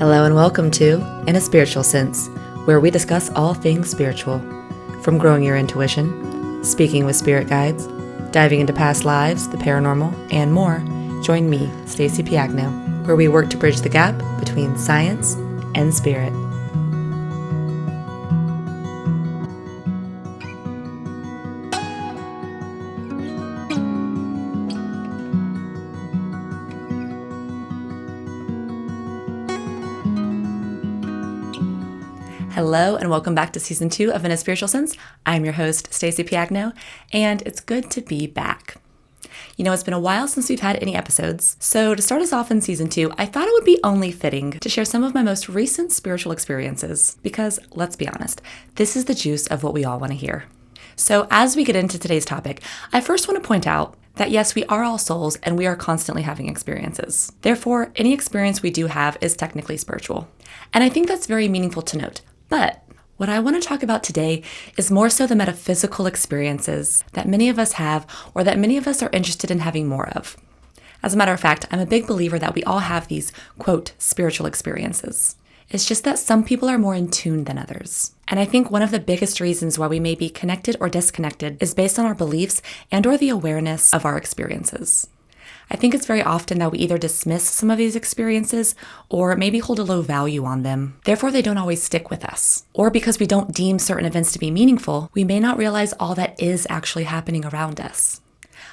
Hello and welcome to In a Spiritual Sense, where we discuss all things spiritual. From growing your intuition, speaking with spirit guides, diving into past lives, the paranormal, and more, join me, Stacey Piagno, where we work to bridge the gap between science and spirit. Hello and welcome back to Season 2 of In a Spiritual Sense. I'm your host, Stacey Piagno, and it's good to be back. You know, it's been a while since we've had any episodes, so to start us off in Season 2, I thought it would be only fitting to share some of my most recent spiritual experiences, because, let's be honest, this is the juice of what we all want to hear. So as we get into today's topic, I first want to point out that yes, we are all souls and we are constantly having experiences. Therefore, any experience we do have is technically spiritual. And I think that's very meaningful to note. But what I want to talk about today is more so the metaphysical experiences that many of us have or that many of us are interested in having more of. As a matter of fact, I'm a big believer that we all have these, quote, spiritual experiences. It's just that some people are more in tune than others. And I think one of the biggest reasons why we may be connected or disconnected is based on our beliefs and or the awareness of our experiences. I think it's very often that we either dismiss some of these experiences or maybe hold a low value on them. Therefore, they don't always stick with us. Or because we don't deem certain events to be meaningful, we may not realize all that is actually happening around us.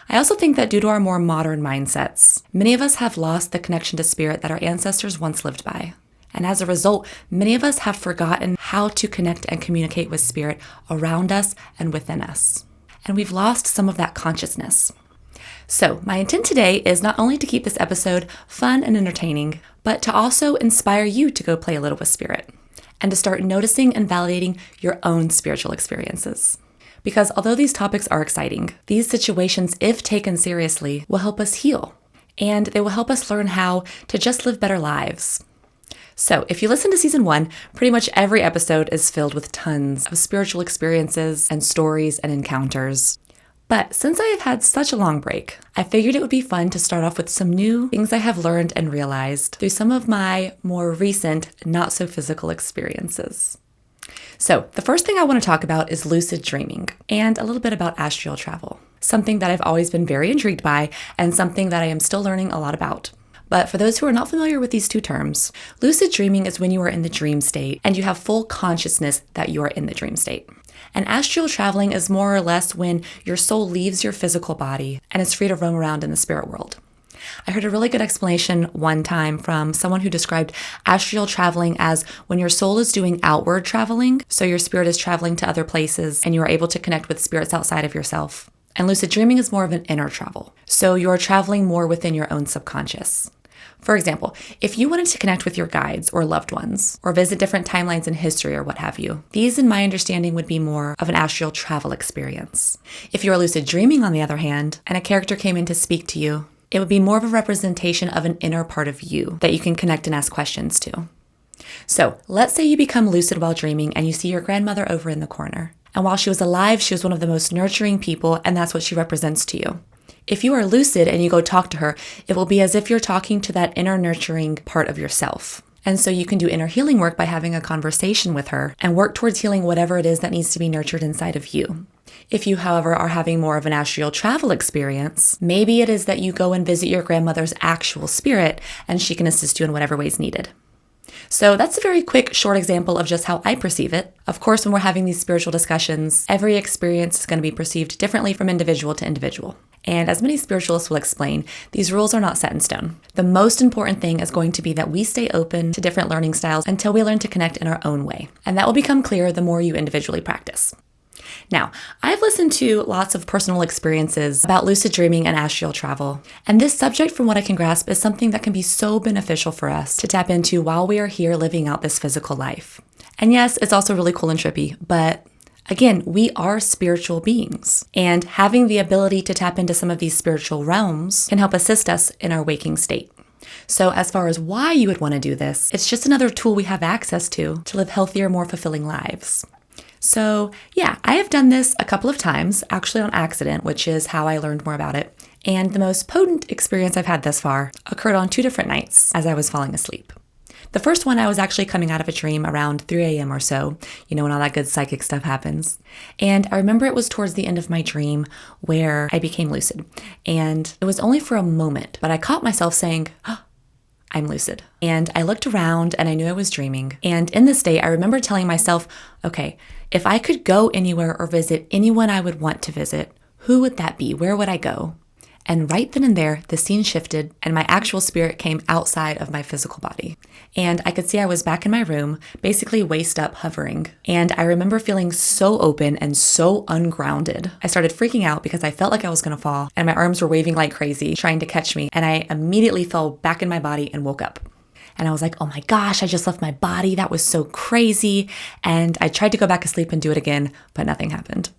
I also think that due to our more modern mindsets, many of us have lost the connection to spirit that our ancestors once lived by. And as a result, many of us have forgotten how to connect and communicate with spirit around us and within us. And we've lost some of that consciousness. So my intent today is not only to keep this episode fun and entertaining, but to also inspire you to go play a little with spirit and to start noticing and validating your own spiritual experiences. Because although these topics are exciting, these situations, if taken seriously, will help us heal and they will help us learn how to just live better lives. So if you listen to Season 1, pretty much every episode is filled with tons of spiritual experiences and stories and encounters. But since I have had such a long break, I figured it would be fun to start off with some new things I have learned and realized through some of my more recent, not so physical experiences. So the first thing I want to talk about is lucid dreaming and a little bit about astral travel, something that I've always been very intrigued by and something that I am still learning a lot about. But for those who are not familiar with these two terms, lucid dreaming is when you are in the dream state and you have full consciousness that you are in the dream state. And astral traveling is more or less when your soul leaves your physical body and is free to roam around in the spirit world. I heard a really good explanation one time from someone who described astral traveling as when your soul is doing outward traveling, so your spirit is traveling to other places and you are able to connect with spirits outside of yourself. And lucid dreaming is more of an inner travel, so you're traveling more within your own subconscious. For example, if you wanted to connect with your guides or loved ones, or visit different timelines in history or what have you, these, in my understanding, would be more of an astral travel experience. If you are lucid dreaming, on the other hand, and a character came in to speak to you, it would be more of a representation of an inner part of you that you can connect and ask questions to. So, let's say you become lucid while dreaming and you see your grandmother over in the corner. And while she was alive, she was one of the most nurturing people, and that's what she represents to you. If you are lucid and you go talk to her, it will be as if you're talking to that inner nurturing part of yourself. And so you can do inner healing work by having a conversation with her and work towards healing whatever it is that needs to be nurtured inside of you. If you, however, are having more of an astral travel experience, maybe it is that you go and visit your grandmother's actual spirit and she can assist you in whatever ways needed. So that's a very quick, short example of just how I perceive it. Of course, when we're having these spiritual discussions, every experience is going to be perceived differently from individual to individual. And as many spiritualists will explain, these rules are not set in stone. The most important thing is going to be that we stay open to different learning styles until we learn to connect in our own way. And that will become clearer the more you individually practice. Now, I've listened to lots of personal experiences about lucid dreaming and astral travel, and this subject, from what I can grasp, is something that can be so beneficial for us to tap into while we are here living out this physical life. And yes, it's also really cool and trippy, but again, we are spiritual beings, and having the ability to tap into some of these spiritual realms can help assist us in our waking state. So as far as why you would want to do this, it's just another tool we have access to live healthier, more fulfilling lives. So yeah, I have done this a couple of times, actually on accident, which is how I learned more about it. And the most potent experience I've had thus far occurred on 2 different nights as I was falling asleep. The first one, I was actually coming out of a dream around 3 a.m. or so, when all that good psychic stuff happens. And I remember it was towards the end of my dream where I became lucid. And it was only for a moment, but I caught myself saying, oh, I'm lucid. And I looked around and I knew I was dreaming. And in this state, I remember telling myself, okay, if I could go anywhere or visit anyone I would want to visit, who would that be? Where would I go? And right then and there, the scene shifted and my actual spirit came outside of my physical body. And I could see I was back in my room, basically waist up, hovering. And I remember feeling so open and so ungrounded. I started freaking out because I felt like I was gonna fall and my arms were waving like crazy, trying to catch me. And I immediately fell back in my body and woke up. And I was like, oh my gosh, I just left my body. That was so crazy. And I tried to go back to sleep and do it again, but nothing happened.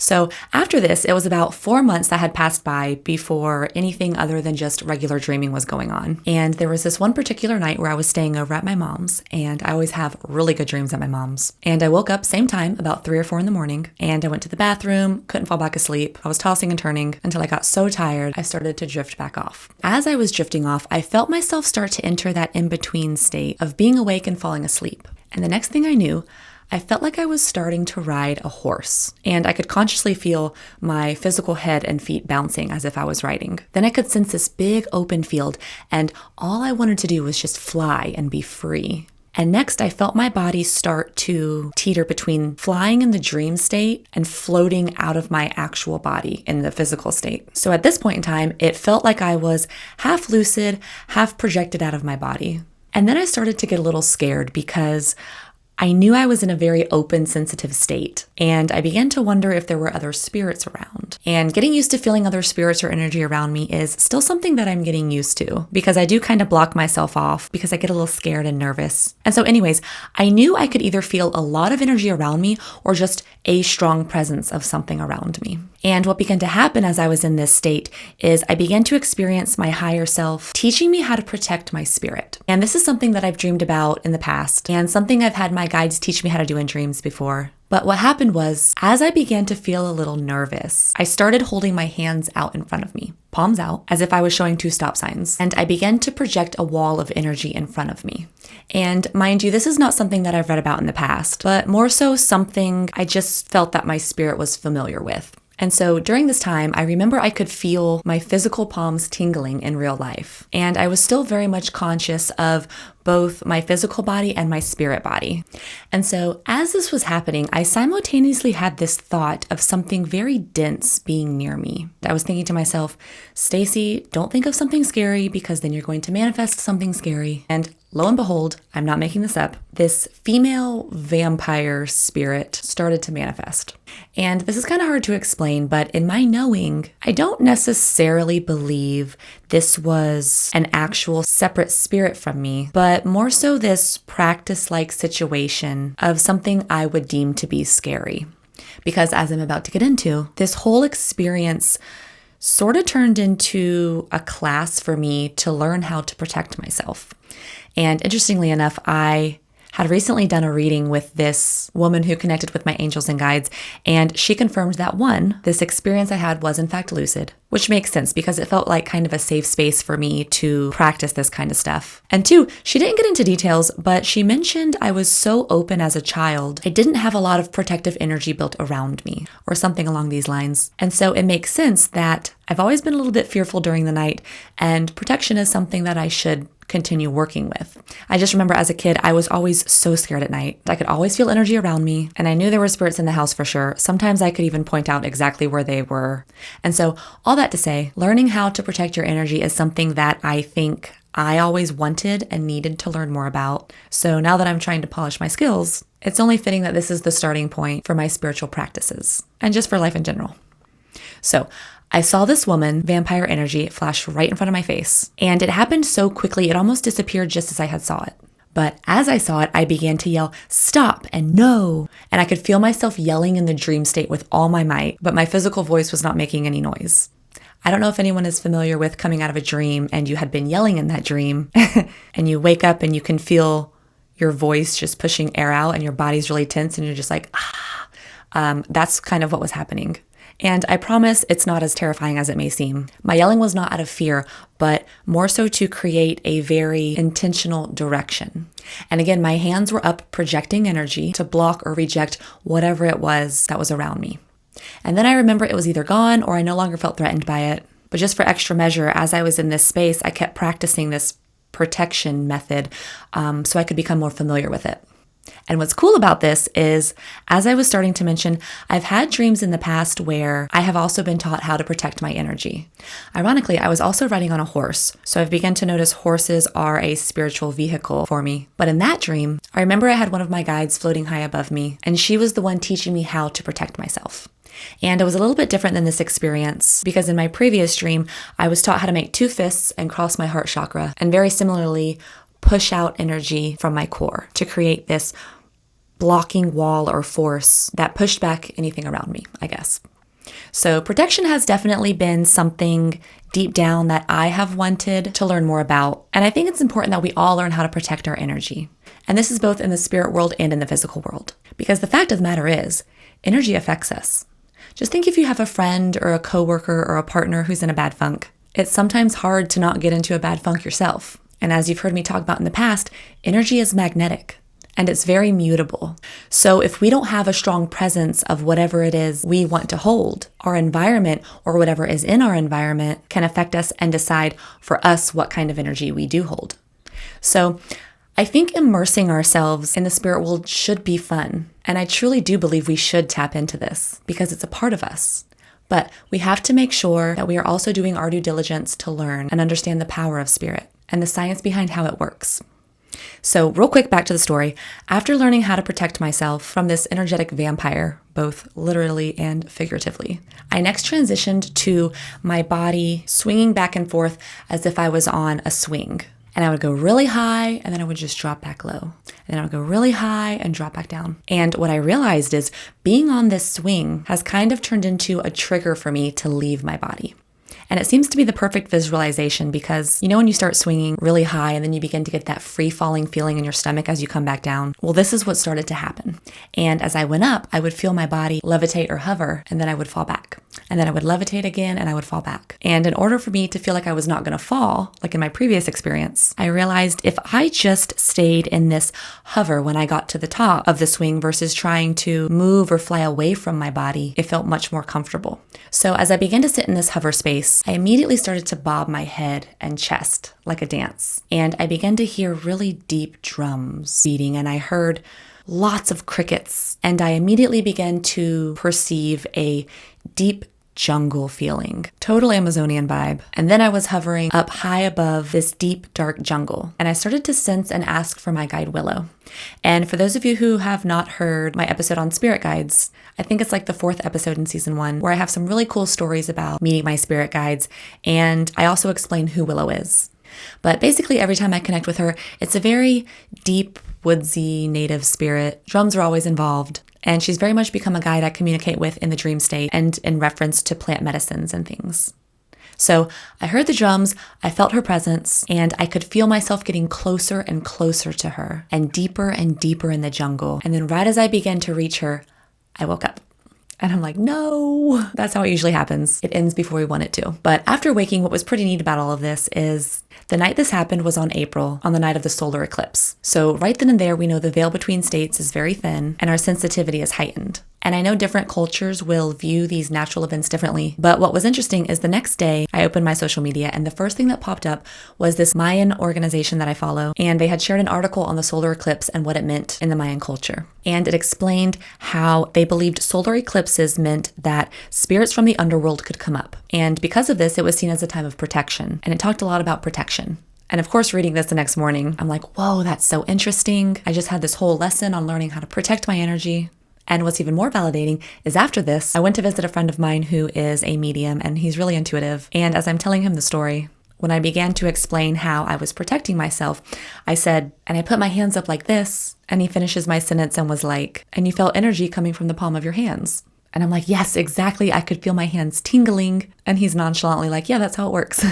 So after this, it was about 4 months that had passed by before anything other than just regular dreaming was going on. And there was this one particular night where I was staying over at my mom's, and I always have really good dreams at my mom's. And I woke up same time, about 3 or 4 in the morning, and I went to the bathroom, couldn't fall back asleep. I was tossing and turning until I got so tired, I started to drift back off. As I was drifting off, I felt myself start to enter that in-between state of being awake and falling asleep. And the next thing I knew, I felt like I was starting to ride a horse, and I could consciously feel my physical head and feet bouncing as if I was riding. Then I could sense this big open field, and all I wanted to do was just fly and be free. And next, I felt my body start to teeter between flying in the dream state and floating out of my actual body in the physical state. So at this point in time, it felt like I was half lucid, half projected out of my body. And then I started to get a little scared because I knew I was in a very open, sensitive state, and I began to wonder if there were other spirits around. And getting used to feeling other spirits or energy around me is still something that I'm getting used to, because I do kind of block myself off because I get a little scared and nervous. And so anyways, I knew I could either feel a lot of energy around me or just a strong presence of something around me. And what began to happen as I was in this state is I began to experience my higher self teaching me how to protect my spirit. And this is something that I've dreamed about in the past and something I've had my guides teach me how to do in dreams before. But what happened was, as I began to feel a little nervous, I started holding my hands out in front of me, palms out, as if I was showing 2 stop signs. And I began to project a wall of energy in front of me. And mind you, this is not something that I've read about in the past, but more so something I just felt that my spirit was familiar with. And so during this time, I remember I could feel my physical palms tingling in real life. And I was still very much conscious of both my physical body and my spirit body. And so as this was happening, I simultaneously had this thought of something very dense being near me. I was thinking to myself, Stacy, don't think of something scary because then you're going to manifest something scary. And lo and behold, I'm not making this up, this female vampire spirit started to manifest. And this is kind of hard to explain, but in my knowing, I don't necessarily believe this was an actual separate spirit from me, but more so this practice-like situation of something I would deem to be scary. Because as I'm about to get into, this whole experience sort of turned into a class for me to learn how to protect myself. And interestingly enough, I had recently done a reading with this woman who connected with my angels and guides, and she confirmed that 1, this experience I had was in fact lucid, which makes sense because it felt like kind of a safe space for me to practice this kind of stuff. And 2, she didn't get into details, but she mentioned I was so open as a child, I didn't have a lot of protective energy built around me, or something along these lines. And so it makes sense that I've always been a little bit fearful during the night, and protection is something that I should continue working with. I just remember as a kid, I was always so scared at night. I could always feel energy around me, and I knew there were spirits in the house for sure. Sometimes I could even point out exactly where they were. And so all that to say, learning how to protect your energy is something that I think I always wanted and needed to learn more about. So now that I'm trying to polish my skills, it's only fitting that this is the starting point for my spiritual practices and just for life in general. So I saw this woman, vampire energy, flash right in front of my face. And it happened so quickly, it almost disappeared just as I had saw it. But as I saw it, I began to yell, "Stop!" and "No!" And I could feel myself yelling in the dream state with all my might, but my physical voice was not making any noise. I don't know if anyone is familiar with coming out of a dream and you had been yelling in that dream and you wake up and you can feel your voice just pushing air out and your body's really tense and you're just like, ah. That's kind of what was happening. And I promise it's not as terrifying as it may seem. My yelling was not out of fear, but more so to create a very intentional direction. And again, my hands were up projecting energy to block or reject whatever it was that was around me. And then I remember it was either gone or I no longer felt threatened by it. But just for extra measure, as I was in this space, I kept practicing this protection method so I could become more familiar with it. And what's cool about this is, as I was starting to mention, I've had dreams in the past where I have also been taught how to protect my energy. Ironically, I was also riding on a horse, so I've begun to notice horses are a spiritual vehicle for me. But in that dream, I remember I had one of my guides floating high above me, and she was the one teaching me how to protect myself. And it was a little bit different than this experience because in my previous dream, I was taught how to make 2 fists and cross my heart chakra, and very similarly, push out energy from my core to create this blocking wall or force that pushed back anything around me, I guess. So protection has definitely been something deep down that I have wanted to learn more about. And I think it's important that we all learn how to protect our energy. And this is both in the spirit world and in the physical world. Because the fact of the matter is, energy affects us. Just think if you have a friend or a coworker or a partner who's in a bad funk. It's sometimes hard to not get into a bad funk yourself. And as you've heard me talk about in the past, energy is magnetic and it's very mutable. So if we don't have a strong presence of whatever it is we want to hold, our environment or whatever is in our environment can affect us and decide for us what kind of energy we do hold. So I think immersing ourselves in the spirit world should be fun. And I truly do believe we should tap into this because it's a part of us. But we have to make sure that we are also doing our due diligence to learn and understand the power of spirit and the science behind how it works. So real quick, back to the story. After learning how to protect myself from this energetic vampire, both literally and figuratively, I next transitioned to my body swinging back and forth as if I was on a swing. And I would go really high and then I would just drop back low. And then I would go really high and drop back down. And what I realized is being on this swing has kind of turned into a trigger for me to leave my body. And it seems to be the perfect visualization because, you know, when you start swinging really high and then you begin to get that free falling feeling in your stomach as you come back down. Well, this is what started to happen. And as I went up, I would feel my body levitate or hover, and then I would fall back. And then I would levitate again and I would fall back. And in order for me to feel like I was not going to fall, like in my previous experience, I realized if I just stayed in this hover when I got to the top of the swing versus trying to move or fly away from my body, it felt much more comfortable. So as I began to sit in this hover space, I immediately started to bob my head and chest like a dance. And I began to hear really deep drums beating, and I heard lots of crickets. And I immediately began to perceive a deep jungle feeling, total Amazonian vibe. And then I was hovering up high above this deep, dark jungle. And I started to sense and ask for my guide Willow. And for those of you who have not heard my episode on spirit guides, I think it's like the 4th episode in season 1, where I have some really cool stories about meeting my spirit guides. And I also explain who Willow is. But basically every time I connect with her, it's a very deep, woodsy, native spirit. Drums are always involved. And she's very much become a guide I communicate with in the dream state and in reference to plant medicines and things. So I heard the drums, I felt her presence, and I could feel myself getting closer and closer to her and deeper in the jungle. And then right as I began to reach her, I woke up. And I'm like, no, that's how it usually happens. It ends before we want it to. But after waking, what was pretty neat about all of this is the night this happened was on April, on the night of the solar eclipse. So right then and there, we know the veil between states is very thin and our sensitivity is heightened. And I know different cultures will view these natural events differently. But what was interesting is the next day, I opened my social media and the first thing that popped up was this Mayan organization that I follow. And they had shared an article on the solar eclipse and what it meant in the Mayan culture. And it explained how they believed solar eclipses meant that spirits from the underworld could come up. And because of this, it was seen as a time of protection. And it talked a lot about protection. And of course, reading this the next morning, I'm like, whoa, that's so interesting. I just had this whole lesson on learning how to protect my energy. And what's even more validating is after this, I went to visit a friend of mine who is a medium and he's really intuitive. And as I'm telling him the story, when I began to explain how I was protecting myself, I said, and I put my hands up like this. And he finishes my sentence and was like, and you felt energy coming from the palm of your hands. And I'm like, yes, exactly. I could feel my hands tingling. And he's nonchalantly like, yeah, that's how it works.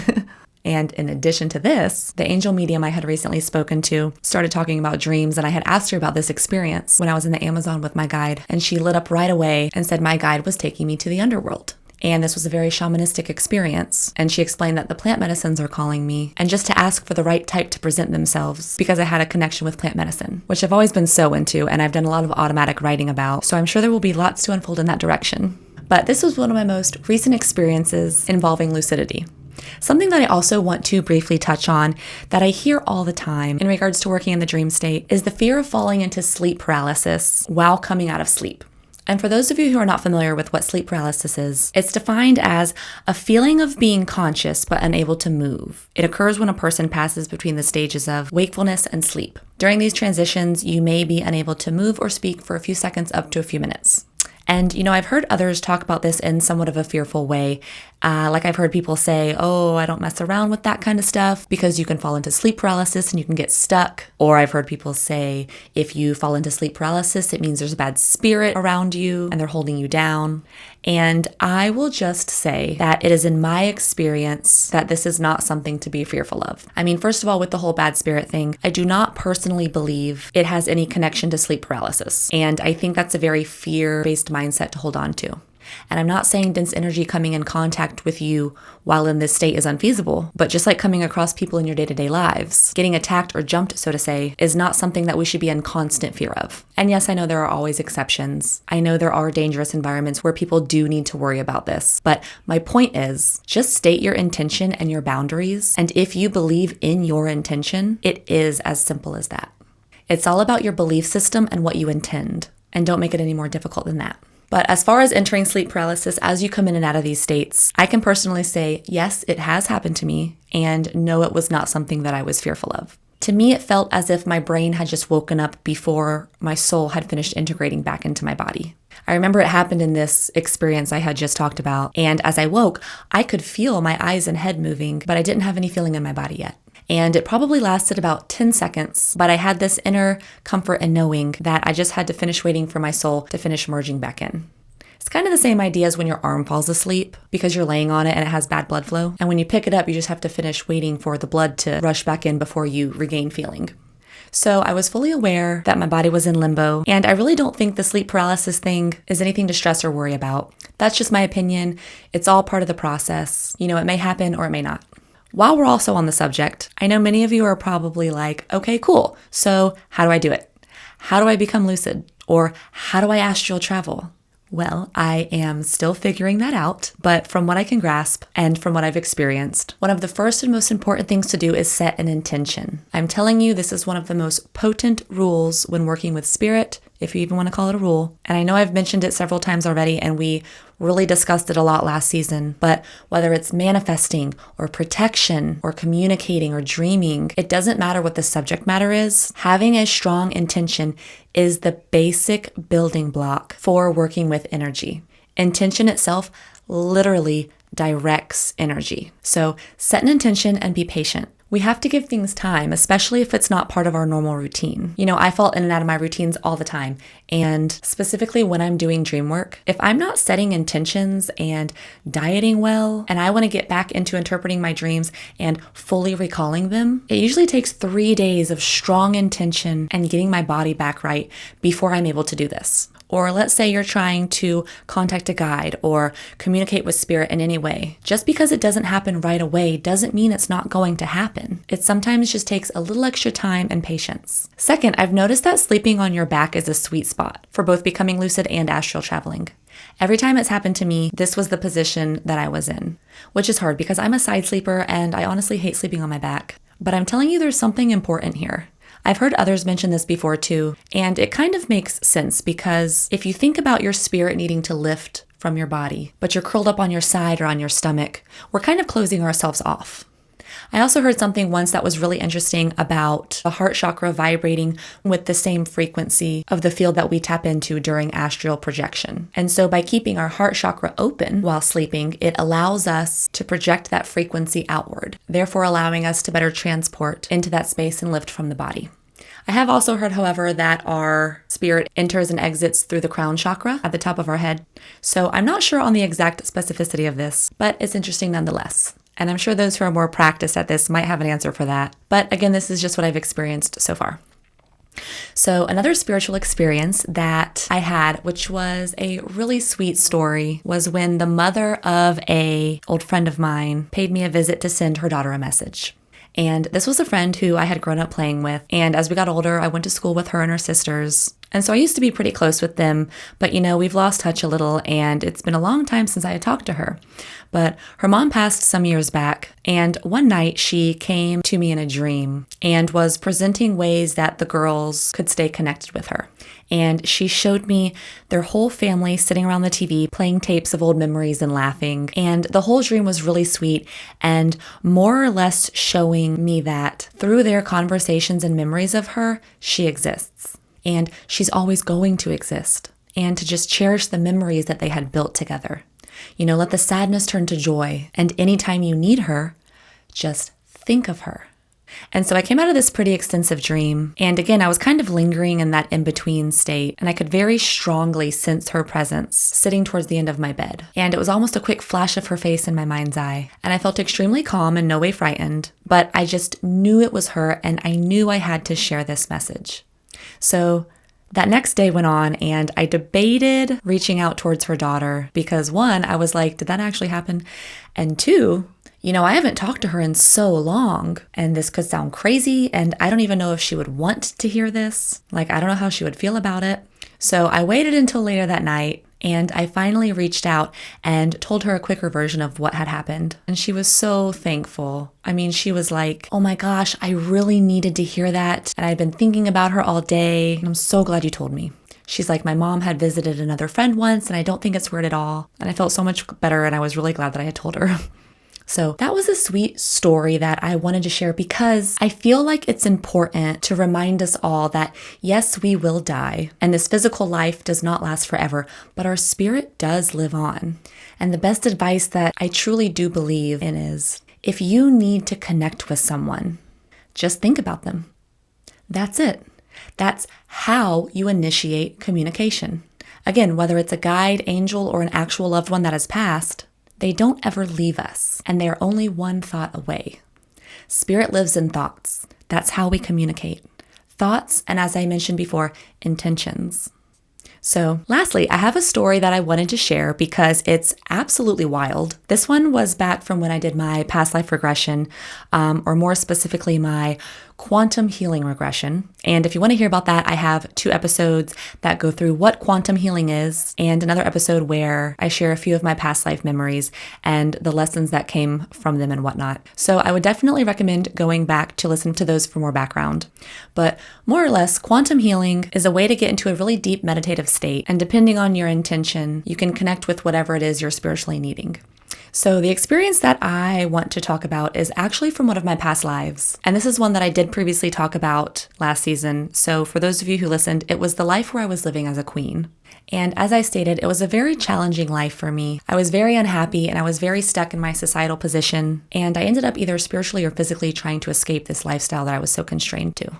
And in addition to this, the angel medium I had recently spoken to started talking about dreams, and I had asked her about this experience when I was in the Amazon with my guide, and she lit up right away and said my guide was taking me to the underworld. And this was a very shamanistic experience. And she explained that the plant medicines are calling me, and just to ask for the right type to present themselves because I had a connection with plant medicine, which I've always been so into and I've done a lot of automatic writing about. So I'm sure there will be lots to unfold in that direction. But this was one of my most recent experiences involving lucidity. Something that I also want to briefly touch on that I hear all the time in regards to working in the dream state is the fear of falling into sleep paralysis while coming out of sleep. And for those of you who are not familiar with what sleep paralysis is, it's defined as a feeling of being conscious but unable to move. It occurs when a person passes between the stages of wakefulness and sleep. During these transitions, you may be unable to move or speak for a few seconds up to a few minutes. And, I've heard others talk about this in somewhat of a fearful way. Like I've heard people say, oh, I don't mess around with that kind of stuff because you can fall into sleep paralysis and you can get stuck. Or I've heard people say, if you fall into sleep paralysis, it means there's a bad spirit around you and they're holding you down. And I will just say that it is in my experience that this is not something to be fearful of. I mean, first of all, with the whole bad spirit thing, I do not personally believe it has any connection to sleep paralysis. And I think that's a very fear-based mindset to hold on to. And I'm not saying dense energy coming in contact with you while in this state is unfeasible, but just like coming across people in your day-to-day lives, getting attacked or jumped, so to say, is not something that we should be in constant fear of. And yes, I know there are always exceptions. I know there are dangerous environments where people do need to worry about this. But my point is, just state your intention and your boundaries. And if you believe in your intention, it is as simple as that. It's all about your belief system and what you intend. And don't make it any more difficult than that. But as far as entering sleep paralysis, as you come in and out of these states, I can personally say, yes, it has happened to me, and no, it was not something that I was fearful of. To me, it felt as if my brain had just woken up before my soul had finished integrating back into my body. I remember it happened in this experience I had just talked about, and as I woke, I could feel my eyes and head moving, but I didn't have any feeling in my body yet. And it probably lasted about 10 seconds, but I had this inner comfort in knowing that I just had to finish waiting for my soul to finish merging back in. It's kind of the same idea as when your arm falls asleep because you're laying on it and it has bad blood flow. And when you pick it up, you just have to finish waiting for the blood to rush back in before you regain feeling. So I was fully aware that my body was in limbo, and I really don't think the sleep paralysis thing is anything to stress or worry about. That's just my opinion. It's all part of the process. It may happen or it may not. While we're also on the subject, I know many of you are probably like, okay, cool. So how do I do it? How do I become lucid? Or how do I astral travel? Well, I am still figuring that out, but from what I can grasp and from what I've experienced, one of the first and most important things to do is set an intention. I'm telling you, this is one of the most potent rules when working with spirit, if you even want to call it a rule. And I know I've mentioned it several times already, and we really discussed it a lot last season, but whether it's manifesting or protection or communicating or dreaming, it doesn't matter what the subject matter is. Having a strong intention is the basic building block for working with energy. Intention itself literally directs energy. So set an intention and be patient. We have to give things time, especially if it's not part of our normal routine. I fall in and out of my routines all the time. And specifically when I'm doing dream work, if I'm not setting intentions and dieting well, and I want to get back into interpreting my dreams and fully recalling them, it usually takes 3 days of strong intention and getting my body back right before I'm able to do this. Or let's say you're trying to contact a guide or communicate with spirit in any way. Just because it doesn't happen right away doesn't mean it's not going to happen. It sometimes just takes a little extra time and patience. Second, I've noticed that sleeping on your back is a sweet spot for both becoming lucid and astral traveling. Every time it's happened to me, this was the position that I was in, which is hard because I'm a side sleeper and I honestly hate sleeping on my back. But I'm telling you, there's something important here. I've heard others mention this before too, and it kind of makes sense because if you think about your spirit needing to lift from your body, but you're curled up on your side or on your stomach, we're kind of closing ourselves off. I also heard something once that was really interesting about the heart chakra vibrating with the same frequency of the field that we tap into during astral projection. And so by keeping our heart chakra open while sleeping, it allows us to project that frequency outward, therefore allowing us to better transport into that space and lift from the body. I have also heard, however, that our spirit enters and exits through the crown chakra at the top of our head. So I'm not sure on the exact specificity of this, but it's interesting nonetheless. And I'm sure those who are more practiced at this might have an answer for that. But again, this is just what I've experienced so far. So another spiritual experience that I had, which was a really sweet story, was when the mother of an old friend of mine paid me a visit to send her daughter a message. And this was a friend who I had grown up playing with. And as we got older, I went to school with her and her sisters. And so I used to be pretty close with them, but we've lost touch a little, and it's been a long time since I had talked to her. But her mom passed some years back, and one night she came to me in a dream and was presenting ways that the girls could stay connected with her. And she showed me their whole family sitting around the TV, playing tapes of old memories and laughing. And the whole dream was really sweet and more or less showing me that through their conversations and memories of her, she exists. And she's always going to exist. And to just cherish the memories that they had built together. Let the sadness turn to joy. And anytime you need her, just think of her. And so I came out of this pretty extensive dream. And again, I was kind of lingering in that in-between state. And I could very strongly sense her presence sitting towards the end of my bed. And it was almost a quick flash of her face in my mind's eye. And I felt extremely calm and no way frightened. But I just knew it was her, and I knew I had to share this message. So that next day went on, and I debated reaching out towards her daughter because one, I was like, did that actually happen? And two, I haven't talked to her in so long, and this could sound crazy, and I don't even know if she would want to hear this. I don't know how she would feel about it. So I waited until later that night, and I finally reached out and told her a quicker version of what had happened. And she was so thankful. She was like, oh my gosh, I really needed to hear that. And I'd been thinking about her all day. And I'm so glad you told me. She's like, my mom had visited another friend once, and I don't think it's weird at all. And I felt so much better, and I was really glad that I had told her. So that was a sweet story that I wanted to share because I feel like it's important to remind us all that yes, we will die, and this physical life does not last forever, but our spirit does live on. And the best advice that I truly do believe in is, if you need to connect with someone, just think about them. That's it. That's how you initiate communication. Again, whether it's a guide, angel, or an actual loved one that has passed, they don't ever leave us, and they are only one thought away. Spirit lives in thoughts. That's how we communicate. Thoughts, and as I mentioned before, intentions. So lastly, I have a story that I wanted to share because it's absolutely wild. This one was back from when I did my past life regression, or more specifically, my quantum healing regression. And if you want to hear about that, I have 2 episodes that go through what quantum healing is, and another episode where I share a few of my past life memories and the lessons that came from them and whatnot. So I would definitely recommend going back to listen to those for more background. But more or less, quantum healing is a way to get into a really deep meditative state. And depending on your intention, you can connect with whatever it is you're spiritually needing. So the experience that I want to talk about is actually from one of my past lives. And this is one that I did previously talk about last season. So for those of you who listened, it was the life where I was living as a queen. And as I stated, it was a very challenging life for me. I was very unhappy, and I was very stuck in my societal position. And I ended up either spiritually or physically trying to escape this lifestyle that I was so constrained to.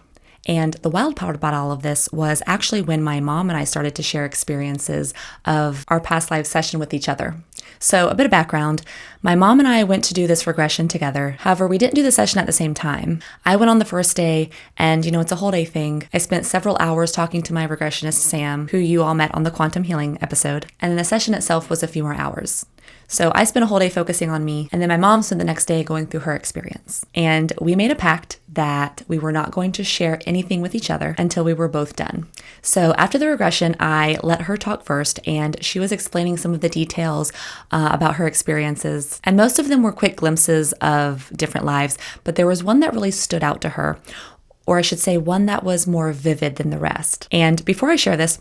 And the wild part about all of this was actually when my mom and I started to share experiences of our past life session with each other. So a bit of background, my mom and I went to do this regression together. However, we didn't do the session at the same time. I went on the first day, and it's a whole day thing. I spent several hours talking to my regressionist, Sam, who you all met on the quantum healing episode. And then the session itself was a few more hours. So I spent a whole day focusing on me, and then my mom spent the next day going through her experience. And we made a pact that we were not going to share anything with each other until we were both done. So after the regression, I let her talk first, and she was explaining some of the details about her experiences. And most of them were quick glimpses of different lives, but there was one that really stood out to her, or I should say one that was more vivid than the rest. And before I share this,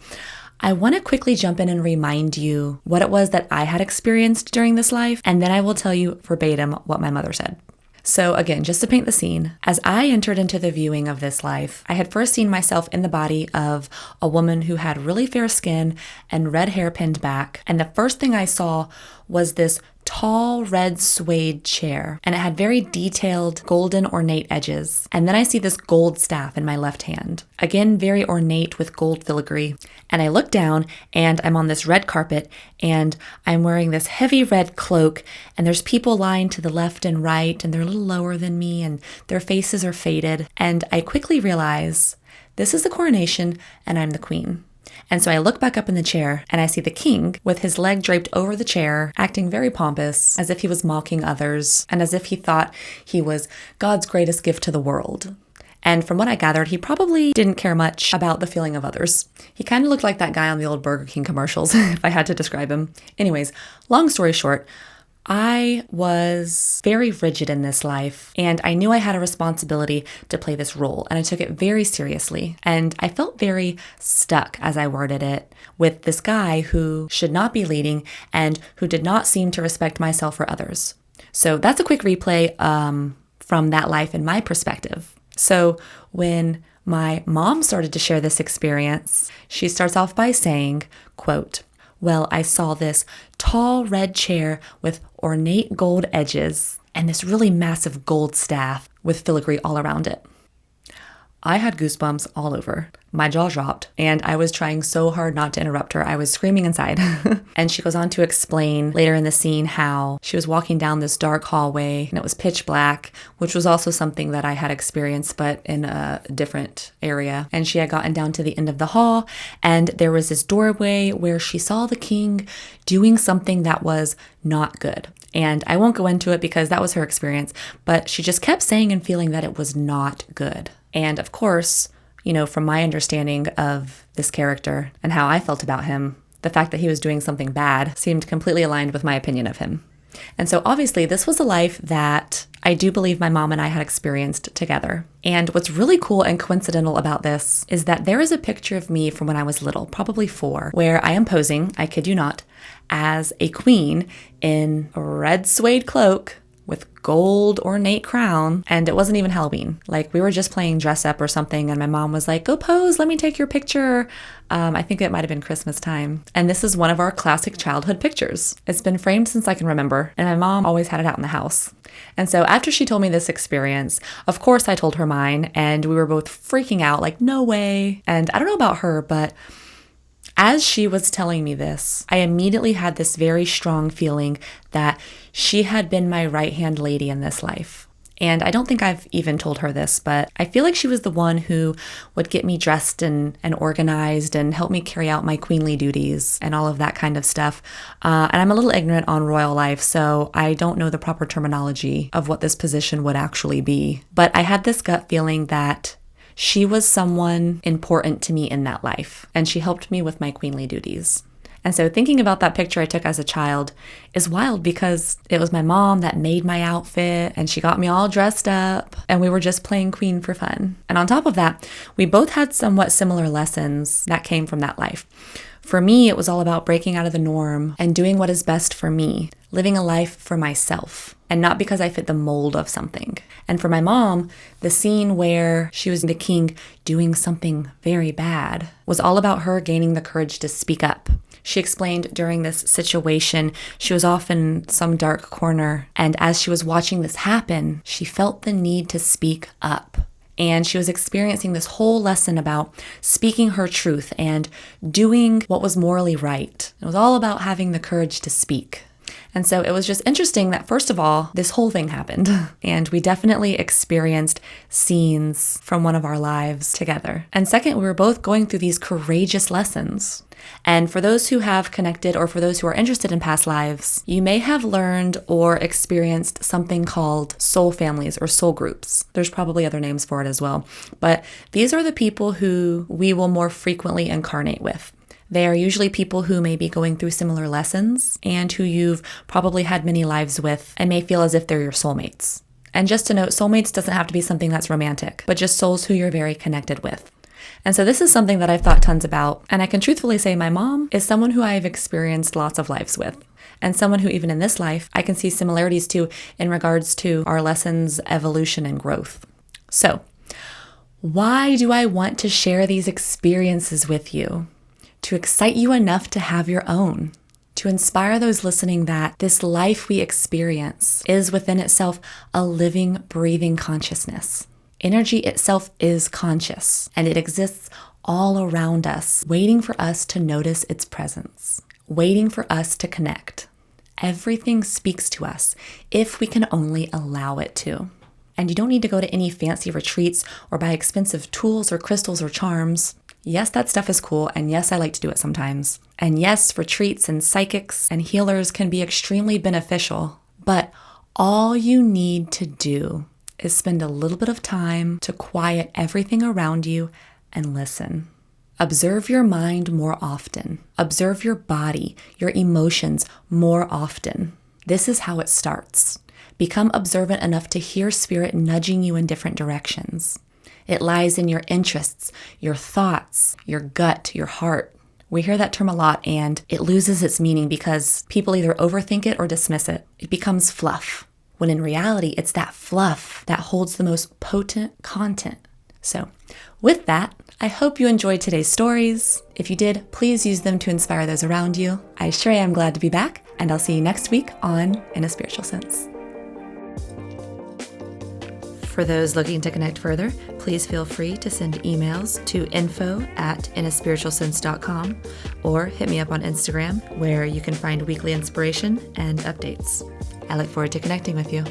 I want to quickly jump in and remind you what it was that I had experienced during this life, and then I will tell you verbatim what my mother said. So again, just to paint the scene, as I entered into the viewing of this life, I had first seen myself in the body of a woman who had really fair skin and red hair pinned back, and the first thing I saw was this tall red suede chair, and it had very detailed golden ornate edges. And then I see this gold staff in my left hand, again very ornate with gold filigree. And I look down and I'm on this red carpet and I'm wearing this heavy red cloak, and there's people lying to the left and right, and they're a little lower than me and their faces are faded. And I quickly realize this is the coronation and I'm the queen. And so I look back up in the chair and I see the king with his leg draped over the chair, acting very pompous, as if he was mocking others and as if he thought he was God's greatest gift to the world. And from what I gathered, he probably didn't care much about the feeling of others. He kind of looked like that guy on the old Burger King commercials, if I had to describe him. Anyways, long story short, I was very rigid in this life, and I knew I had a responsibility to play this role, and I took it very seriously. And I felt very stuck, as I worded it, with this guy who should not be leading and who did not seem to respect myself or others. So that's a quick replay from that life in my perspective. So when my mom started to share this experience, she starts off by saying, quote, "Well, I saw this tall red chair with ornate gold edges and this really massive gold staff with filigree all around it." I had goosebumps all over. My jaw dropped, and I was trying so hard not to interrupt her. I was screaming inside. And she goes on to explain later in the scene how she was walking down this dark hallway and it was pitch black, which was also something that I had experienced, but in a different area. And she had gotten down to the end of the hall, and there was this doorway where she saw the king doing something that was not good. And I won't go into it because that was her experience, but she just kept saying and feeling that it was not good. And of course, you know, from my understanding of this character and how I felt about him, the fact that he was doing something bad seemed completely aligned with my opinion of him. And so obviously this was a life that I do believe my mom and I had experienced together. And what's really cool and coincidental about this is that there is a picture of me from when I was little, probably 4, where I am posing, I kid you not, as a queen in a red suede cloak with gold ornate crown, and it wasn't even Halloween. Like, we were just playing dress up or something, and my mom was like, "Go pose, let me take your picture." I think it might have been Christmas time. And this is one of our classic childhood pictures. It's been framed since I can remember, and my mom always had it out in the house. And so after she told me this experience, of course I told her mine, and we were both freaking out, like, no way. And I don't know about her, but as she was telling me this, I immediately had this very strong feeling that she had been my right-hand lady in this life. And I don't think I've even told her this, but I feel like she was the one who would get me dressed and organized and help me carry out my queenly duties and all of that kind of stuff. And I'm a little ignorant on royal life, so I don't know the proper terminology of what this position would actually be. But I had this gut feeling that she was someone important to me in that life, and she helped me with my queenly duties. And so thinking about that picture I took as a child is wild because it was my mom that made my outfit, and she got me all dressed up, and we were just playing queen for fun. And on top of that, we both had somewhat similar lessons that came from that life. For me, it was all about breaking out of the norm and doing what is best for me, living a life for myself, and not because I fit the mold of something. And for my mom, the scene where she was the king doing something very bad was all about her gaining the courage to speak up. She explained during this situation, she was off in some dark corner, and as she was watching this happen, she felt the need to speak up. And she was experiencing this whole lesson about speaking her truth and doing what was morally right. It was all about having the courage to speak. And so it was just interesting that, first of all, this whole thing happened. And we definitely experienced scenes from one of our lives together. And second, we were both going through these courageous lessons. And for those who have connected, or for those who are interested in past lives, you may have learned or experienced something called soul families or soul groups. There's probably other names for it as well. But these are the people who we will more frequently incarnate with. They are usually people who may be going through similar lessons and who you've probably had many lives with and may feel as if they're your soulmates. And just to note, soulmates doesn't have to be something that's romantic, but just souls who you're very connected with. And so this is something that I've thought tons about, and I can truthfully say my mom is someone who I've experienced lots of lives with, and someone who even in this life I can see similarities to in regards to our lessons, evolution, and growth. So, why do I want to share these experiences with you? To excite you enough to have your own. To inspire those listening that this life we experience is within itself a living, breathing consciousness. Energy itself is conscious, and it exists all around us, waiting for us to notice its presence, waiting for us to connect. Everything speaks to us if we can only allow it to. And you don't need to go to any fancy retreats or buy expensive tools or crystals or charms. Yes, that stuff is cool, and yes, I like to do it sometimes. And yes, retreats and psychics and healers can be extremely beneficial, but all you need to do is spend a little bit of time to quiet everything around you and listen. Observe your mind more often. Observe your body, your emotions more often. This is how it starts. Become observant enough to hear spirit nudging you in different directions. It lies in your interests, your thoughts, your gut, your heart. We hear that term a lot, and it loses its meaning because people either overthink it or dismiss it. It becomes fluff, when in reality, it's that fluff that holds the most potent content. So with that, I hope you enjoyed today's stories. If you did, please use them to inspire those around you. I sure am glad to be back, and I'll see you next week on In a Spiritual Sense. For those looking to connect further, please feel free to send emails to info@inaspiritualsense.com or hit me up on Instagram, where you can find weekly inspiration and updates. I look forward to connecting with you.